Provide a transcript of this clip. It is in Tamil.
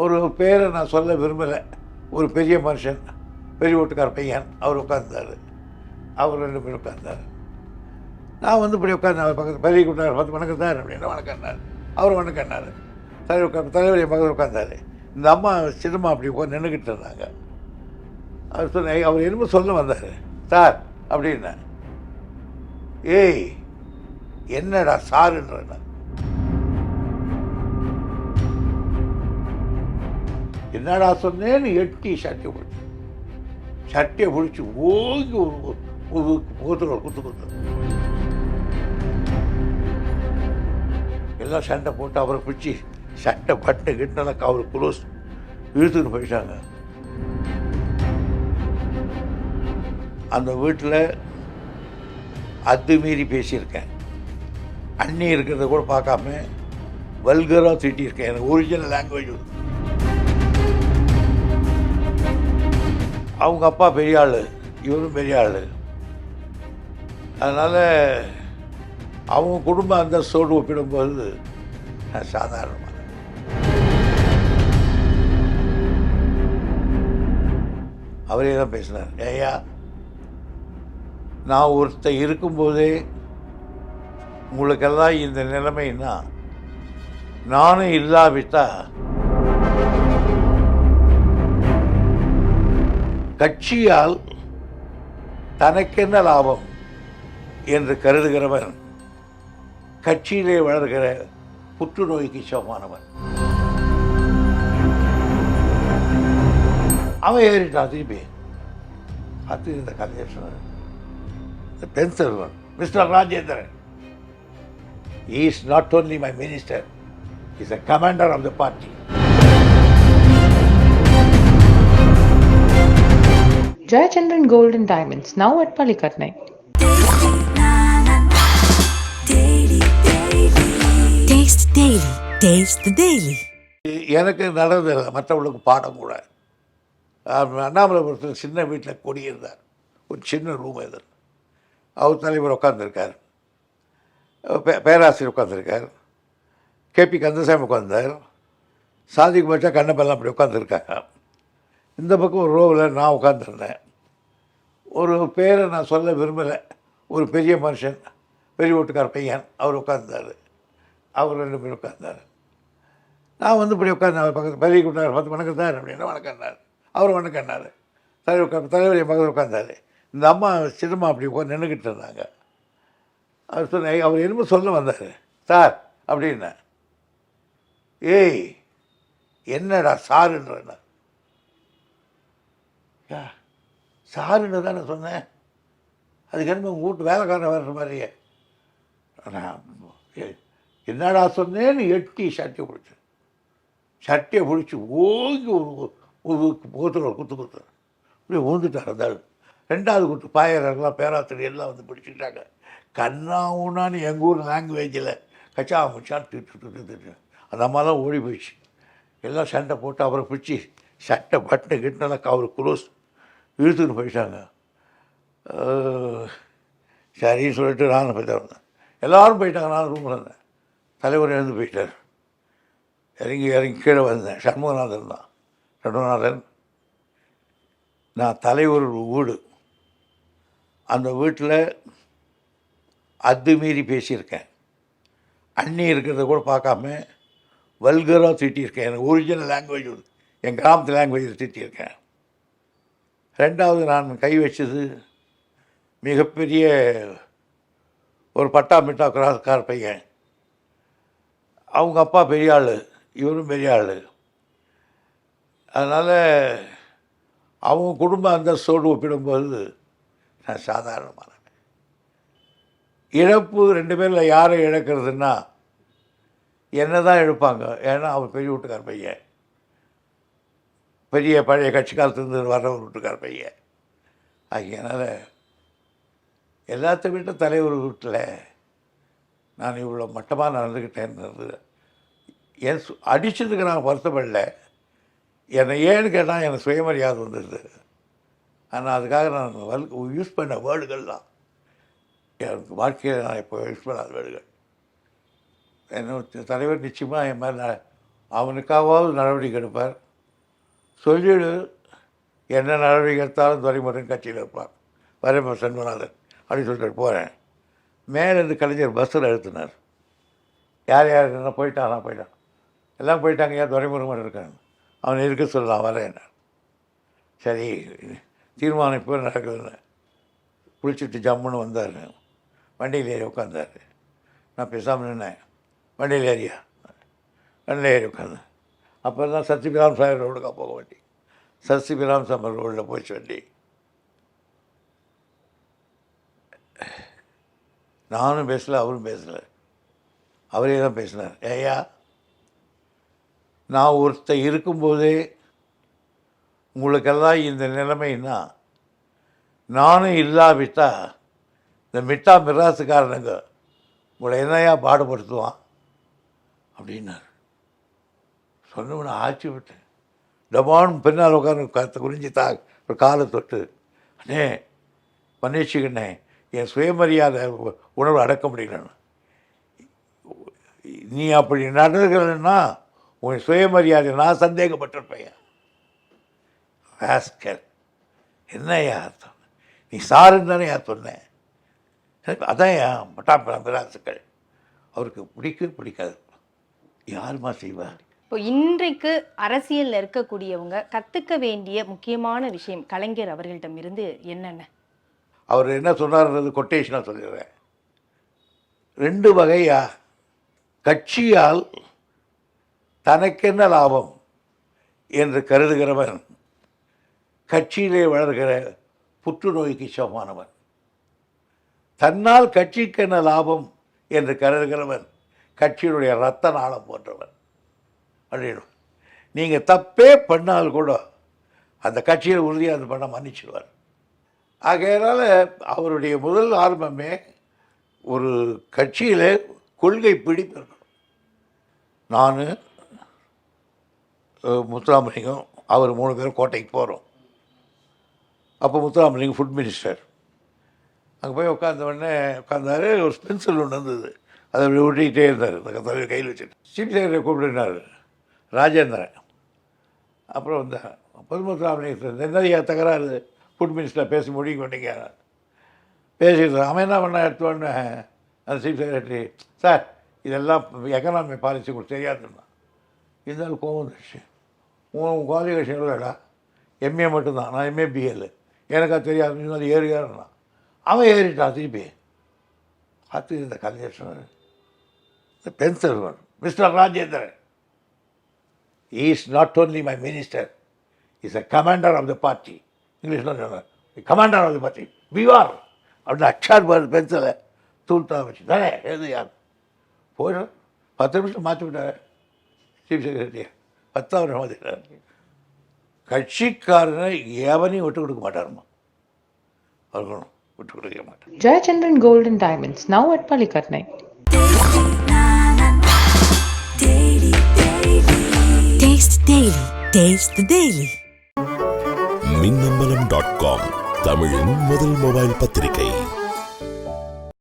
ஒரு பேரை நான் சொல்ல விரும்பலை. ஒரு பெரிய மனுஷன், பெரிய வீட்டுக்கார பையன், அவர் உட்காந்துருந்தார். அவர் 2 பேர் உட்காந்தார். நான் வந்து இப்படி உட்காந்து அவர் பக்கத்தில் பெரிய கூட்டார் பார்த்து வணக்கம் சார் அப்படின்னா வணக்கம்னார். அவர் வணக்கம்னார். தலைவர் என் பக்கத்தில் உட்காந்தார். இந்த அம்மா சின்னம்மா அப்படி உட்காந்து நின்றுக்கிட்டு இருந்தாங்க. அவர் சொன்ன அவர் என்னமோ சொல்ல வந்தார். சார் அப்படின்னா, ஏய் என்னடா சாருன்றா, என்னடா சொன்னேன்னு எட்டி சட்டையை பிடிச்சி ஓங்கி ஒரு முகத்தில் ஒரு குத்து எல்லாம் சண்டை போட்டு அவரை பிடிச்சி சட்டை பட்டை கிட்டனாக்க அவர் குளோஸ் இழுத்துன்னு போயிட்டாங்க. அந்த வீட்டில் அத்துமீறி பேசியிருக்கேன். அண்ணி இருக்கிறத கூட பார்க்காம வல்கராக திட்டியிருக்கேன். எனக்கு ஒரிஜினல் லாங்குவேஜ். அவங்க அப்பா பெரிய ஆள், இவரும் பெரிய ஆள். அதனால் அவங்க குடும்ப அந்தஸ்தோடு ஒப்பிடும்போது நான் சாதாரணமாக. அவரே தான் பேசினார். ஐயா, நான் ஒருத்தர் இருக்கும்போதே உங்களுக்கெல்லாம் இந்த நிலைமைன்னா நானும் இல்லாவிட்டா கட்சியால் தனக்கென்ன லாபம் என்று கருதுகிறவன் கட்சியிலே வளர்கிற புற்றுநோய்க்கு சமமானவன். அவன் ஏறிட்டான் திருப்பி. அது இந்த கதையை சொன்னார். பெண் Selvan mister Rajendran, he is not only my minister, he is a commander of the party. Jayachandran Gold and Diamonds, now at Palikatnai. Taste Daily. Taste the Daily. எனக்கு நடந்ததில்லை, மற்றவங்களுக்கு பாடம் கூட. அண்ணாமலைபுரத்தில் சின்ன வீட்டில் குடியிருந்தார். ஒரு சின்ன ரூம் எதிர். அவர் தலைவர் உட்காந்துருக்கார், பேராசிரியர் உட்காந்துருக்கார், கேபி கந்தசாமி உட்காந்தார், சாதிக்கு பச்சா கண்ணப்பெல்லாம் அப்படி உட்காந்துருக்காங்க. இந்த பக்கம் ஒரு ரோவில் நான் உட்காந்துருந்தேன். ஒரு பேரை நான் சொல்ல விரும்பலை. ஒரு பெரிய மனுஷன், பெரிய வீட்டுக்கார பையன், அவர் உட்காந்துருந்தார். அவர் 2 பேர் உட்காந்தார். நான் வந்து இப்படி உட்காந்து அவர் பக்கத்தில் பெரிய கூட்டார் பார்த்து வணக்கம் சார் அப்படின்னா வணக்கம்னார். அவர் வணக்கம்னார். தலைவர் என் பக்கத்தில் உட்காந்தார். இந்த அம்மா சின்னம்மா அப்படி உட்காந்து நின்றுக்கிட்டு இருந்தாங்க. அவர் சொன்ன அவர் என்னமோ சொல்ல வந்தார். சார் அப்படின்னா, ஏய் என்னடா சாருன்றா, சாருன்னு தானே சொன்னேன், அதுக்கு என்ன உங்கள் வீட்டு வேலைக்காரன் வர்ற மாதிரியே. என்னடா சொன்னேன்னு எட்டி சட்டையை பிடிச்சி ஓங்கி ஒரு முகத்தில் ஒரு குத்து இப்படி ஊந்துட்டார் அந்த ஆள். 2வது குத்து பாயரெல்லாம் பேராத்திரி எல்லாம் வந்து பிடிச்சிக்கிட்டாங்க. கண்ணாவுன்னான்னு எங்கள் ஊர் லாங்குவேஜில் கச்சா முச்சான்னு திட்டு. அந்த அம்மாலாம் ஓடி போயிடுச்சு. எல்லாம் சண்டை போட்டு அவரை பிடிச்சி சட்டை பட்டை கிட்டனாக்க அவர் குளோஸ் இழுத்துன்னு போயிட்டாங்க. சரின்னு சொல்லிட்டு நானும் போய் வந்தேன். எல்லோரும் போயிட்டாங்க. நானும் ரூமில் இருந்தேன். தலைவர் எழுந்து போயிட்டார். இறங்கி கீழே வந்தேன். சண்முகநாதன் தான். சண்முகநாதன், நான் தலைவர் வீடு, அந்த வீட்டில் அத்துமீறி பேசியிருக்கேன். அண்ணி இருக்கிறத கூட பார்க்காம வல்கராக திட்டியிருக்கேன். எனக்கு ஒரிஜினல் லாங்குவேஜ், என் கிராமத்து லாங்குவேஜில் திட்டியிருக்கேன். 2வது நான் கை வச்சது மிகப்பெரிய ஒரு பட்டா கிராஸ்கார பையன். அவங்க அப்பா பெரிய ஆள், இவரும் பெரிய ஆள். அதனால் அவங்க குடும்ப அந்தஸ்தோடு ஒப்பிடும்போது நான் சாதாரணமானவன். இழப்பு 2 பேரில் யாரை இழக்கிறதுன்னா என்ன தான் இழப்பாங்க. ஏன்னா அவர் பெரிய வீட்டுக்கார பையன், பெரிய பழைய கட்சி காலத்துலேருந்து வர்ற ஒரு வீட்டுக்கார பையன். அதனால் எல்லாத்த விட்ட தலைவர் வீட்டில் நான் இவ்வளோ மட்டமாக நடந்துக்கிட்டேன்றது என் அடித்ததுக்கு நான் வருத்தப்படலை. என்னை ஏன்னு கேட்டால் எனக்கு சுயமரியாதை வந்துடுது. ஆனால் அதுக்காக நான் யூஸ் பண்ண வேர்டுகள்லாம் எனக்கு வாழ்க்கையில் நான் இப்போ யூஸ் பண்ணாத வேர்டுகள். என்ன தலைவர் நிச்சயமாக என் மேலே அவனுக்காவது நடவடிக்கை எடுப்பார். சொல்லிவிடு, என்ன நடவடிக்கை எடுத்தாலும் துரைமுருகன் கட்சியில் இருப்பார், வரைம சண்முகநாதன் அப்படின்னு சொல்லிட்டு போகிறேன். மேலேருந்து கலைஞர் பஸ்ஸில் எழுத்துனார். யார் யார் என்ன போயிட்டான் எல்லாம் போயிட்டாங்க, ஏன் துரைமுருகன் இருக்காங்க, அவன் இருக்க சொல்லலாம் வரேன். சரி தீர்மானம் இப்போ நடக்குதுன்னு குளிச்சுட்டு ஜம்முன்னு வந்தார். வண்டியில் ஏறி உட்காந்தார். நான் பேசாமல் நின்னேன். வண்டியில் ஏறி உட்காந்தேன். அப்போ தான் சத்யபிராம் சாகர் ரோடுக்கா போக வண்டி. சத்யபிராம் சாகர் ரோடில் போயிடுச்சு வண்டி. நானும் பேசலை, அவரும் பேசலை. அவரே தான் பேசினார். ஐயா, நான் ஒருத்தர் இருக்கும்போதே உங்களுக்கெல்லாம் இந்த நிலைமைன்னா, நானும் இல்லாவிட்டால் இந்த மிட்டா மிராசுக்காரனுங்க உங்களை என்னையா பாடுபடுத்துவான் அப்படின்னார். சொன்னவனை ஆட்சி விட்டேன். டபான் பின்னால் உட்காந்து கத்தை குறிஞ்சி ஒரு காலை தொட்டு, அண்ணே மன்னிச்சுக்கண்ணே, என் சுயமரியாதை உணர்வு அடக்க முடியலன்னு. நீ அப்படி நடந்துக்கலன்னா உன் சுயமரியாதை நான் சந்தேகப்பட்டிருப்பேன். ராஸ்கல், என்னையா அர்த்தம்? நீ சாருன்னு தானே சொன்னேன். எனக்கு அதான் ஏன் மிராசுக்கள் அவருக்கு பிடிக்காது. யாருமா செய்வார்? இப்போ இன்றைக்கு அரசியலில் இருக்கக்கூடியவங்க கற்றுக்க வேண்டிய முக்கியமான விஷயம் கலைஞர் அவர்களிடம் இருந்து என்னென்ன? அவர் என்ன சொன்னார்ன்றது கொட்டேஷனாக சொல்லிடுறேன். 2 வகையா. கட்சியால் தனக்கென்ன லாபம் என்று கருதுகிறவன் கட்சியிலே வளர்கிற புற்றுநோய்க்கு சமமானவன். தன்னால் கட்சிக்கென்ன லாபம் என்று கருதுகிறவன் கட்சியினுடைய இரத்த நாளம் போன்றவன் அப்படின்னு. நீங்கள் தப்பே பண்ணால் கூட அந்த கட்சியில் உறுதியாக அந்த பண்ண மன்னிச்சிடுவார். ஆகையினால அவருடைய முதல் ஆரம்பமே ஒரு கட்சியில் கொள்கை பிடிப்பு இருக்கணும். நான் முத்துராமலிங்கம் அவர் 3 பேரும் கோட்டைக்கு போகிறோம். அப்போ முத்துராமலிங்கம் ஃபுட் மினிஸ்டர். அங்கே போய் உட்காந்தார். ஒரு பென்சில் ஒன்று இருந்தது, அதை ஒட்டிக்கிட்டே இருந்தார். அந்த தலைவர் கையில் வச்சுட்டு சீஃப் செக்ரட்டரி கூப்பிட்டுனார் ராஜேந்திரன். அப்புறம் வந்தார் முத்துராமலிங்கம், என்னையா தகராறு, ஃபுட் மினிஸ்டர் பேசி முடிக்க மாட்டேங்க பேசிட்டு. அவன் என்ன பண்ண எடுத்தோடனே அந்த சீஃப் செக்ரட்டரி, சார் இதெல்லாம் எக்கனாமி பாலிசி உங்களுக்கு தெரியாதுன்னா. இருந்தாலும் கோவம் வந்துடுச்சு. உன் குவாலிஃபிகேஷன் எவ்வளோடா? எம்ஏ மட்டும்தான். நான் எம்ஏ பிஎல். எனக்கா தெரியாது, அது ஏறினா அவன் ஏறிட்டான் திருப்பி. பார்த்து இந்த கலைஞர் சொன்னார், இந்த pencil mister Rajendran, he is not only my minister, he is a commander of the party. இங்கிலீஷில் சொன்னார், commander of the party, PR அப்படின்னு அச்சார் பென்சிலை தூள்தா வச்சு தானே எழுது. யார் போயிடும் 10 நிமிஷம் மாற்றி விட்டார் சீஃப் செக்ரட்டரியை. 10வது மாற்றிட்டார். கட்சிக்காரனை எவனையும் விட்டு கொடுக்க மாட்டாருமா. அவர்களும் விட்டு கொடுக்க மாட்டார். Jayachandran Gold and Diamonds, now at Palikatnai. Taste Daily. Taste the Daily. மின்னம்பலம்.com தமிழின் முதல் மொபைல் பத்திரிகை.